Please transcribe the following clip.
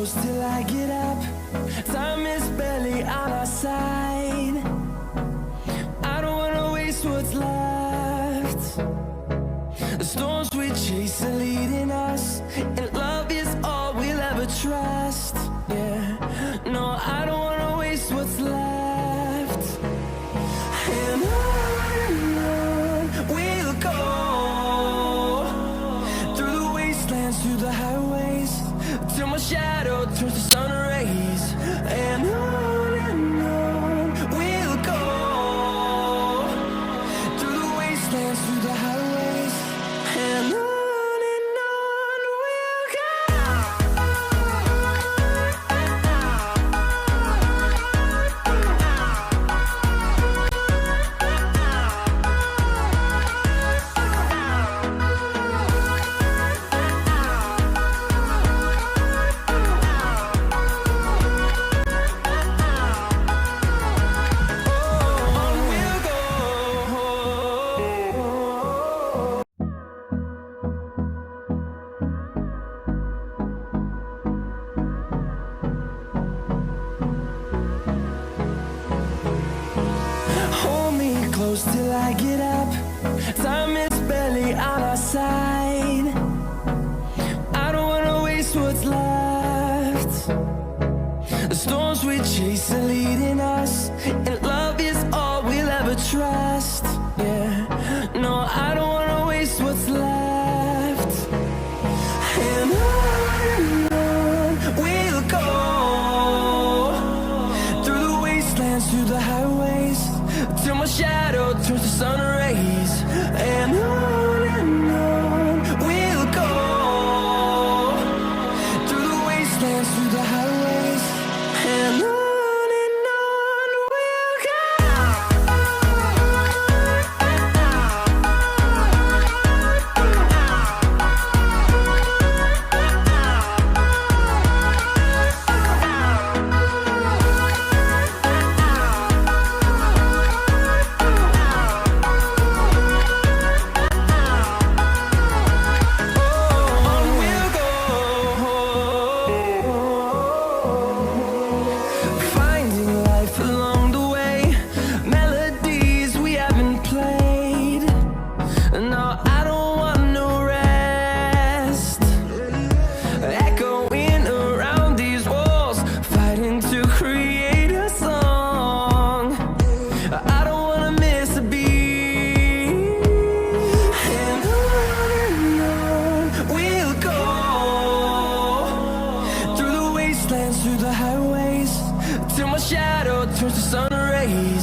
close till I get up. Time is barely on our side. I don't wanna waste what's left. The storms we chase are leading us, and love is all we'll ever trust. Yeah, no, I don't wanna waste what's left. And on we'll go, through the wastelands, through the highways, till my shadow turns to sun rays. And on we'll go, through the wastelands, through the highways, and on we'll go. Hold me close till I get up. Time is barely on our side. I don't wanna waste what's left. The storms we chase are leading us, and love is all we'll ever trust. Yeah, no, I don't wanna waste what's left. And on we'll go, through the wastelands, through the highways, till my shadow turns to sun rays. And on we'll go, through the wastelands, through the highways, and on we'll go. Finding life along the way, melodies we haven't played. No, I don't want no rest. Echoing around these walls, fighting to create a song. I don't wanna miss a beat. And on we'll go, through the wastelands, through the highways, till my shadow turns to sun rays.